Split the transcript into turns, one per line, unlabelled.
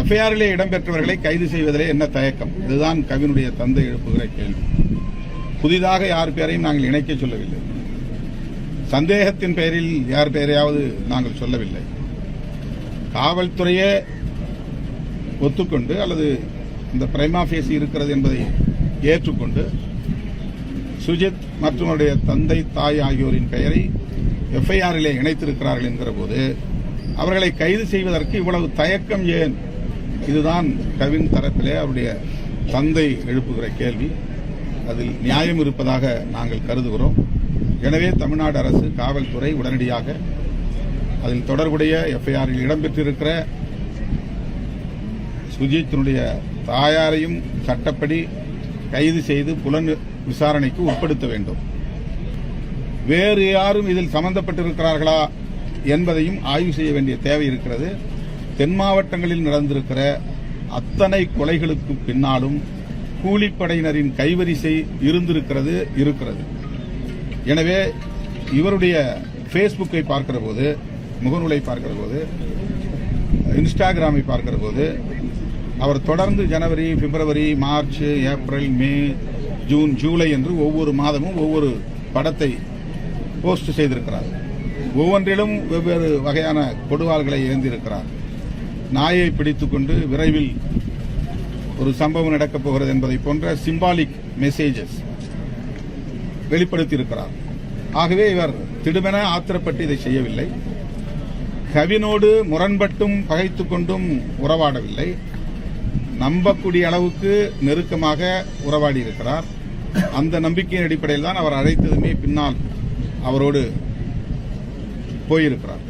எஃப்ஐஆரிலே இடம்பெற்றவர்களை கைது செய்வதிலே என்ன தயக்கம்? இதுதான் கவினுடைய தந்தை எழுப்புகிற கேள்வி. புதிதாக யார் பெயரையும் நாங்கள் இணைக்க சொல்லவில்லை. சந்தேகத்தின் பெயரில் யார் பெயரையாவது நாங்கள் சொல்லவில்லை. காவல்துறையே ஒத்துக்கொண்டு அல்லது இந்த பிரைமா ஃபேசி இருக்கிறது என்பதை ஏற்றுக்கொண்டு சுஜித் மற்றும் அவருடைய தந்தை தாய் ஆகியோரின் பெயரை எஃப்ஐஆரிலே இணைத்திருக்கிறார்கள் என்கிற போது அவர்களை கைது செய்வதற்கு இவ்வளவு தயக்கம் ஏன்? இதுதான் கவின் தரப்பிலே அவருடைய தந்தை எழுப்புகிற கேள்வி. அதில் நியாயம் இருப்பதாக நாங்கள் கருதுகிறோம். எனவே தமிழ்நாடு அரசு காவல்துறை உடனடியாக அதில் தொடர்புடைய எஃப்ஐஆரில் இடம்பெற்றிருக்கிற சுஜித்தினுடைய தாயாரையும் சட்டப்படி கைது செய்து புலன் விசாரணைக்கு உட்படுத்த வேண்டும். வேறு யாரும் இதில் சம்பந்தப்பட்டிருக்கிறார்களா என்பதையும் ஆய்வு செய்ய வேண்டிய தேவை இருக்கிறது. தென் மாவட்டங்களில் நடந்திருக்கிற அத்தனை கொலைகளுக்கு பின்னாலும் கூலிப்படையினரின் கைவரிசை இருக்கிறது. எனவே இவருடைய பேஸ்புக்கை பார்க்கிற போது, முகநூலை பார்க்கிற போது, இன்ஸ்டாகிராமை பார்க்கிற போது அவர் தொடர்ந்து ஜனவரி, பிப்ரவரி, மார்ச், ஏப்ரல், மே, ஜூன், ஜூலை என்று ஒவ்வொரு மாதமும் ஒவ்வொரு படத்தை போஸ்ட் செய்திருக்கிறார். ஒவ்வொன்றிலும் வெவ்வேறு வகையான கொடுவாள்களை ஏந்தியிருக்கிறார். நாயை பிடித்துக்கொண்டு விரைவில் ஒரு சம்பவம் நடக்கப் போகிறது என்பதை போன்ற சிம்பாலிக் மெசேஜஸ் வெளிப்படுத்தியிருக்கிறார். ஆகவே இவர் திடுமென ஆத்திரப்பட்டு இதை செய்யவில்லை. கவினோடு முரண்பட்டும் பகைத்துக் கொண்டும் உறவாடவில்லை. நம்பக்கூடிய அளவுக்கு நெருக்கமாக உறவாடி இருக்கிறார். அந்த நம்பிக்கையின் அடிப்படையில் தான் அவர் அழைத்ததுமே பின்னால் அவரோடு போயிருக்கிறார்.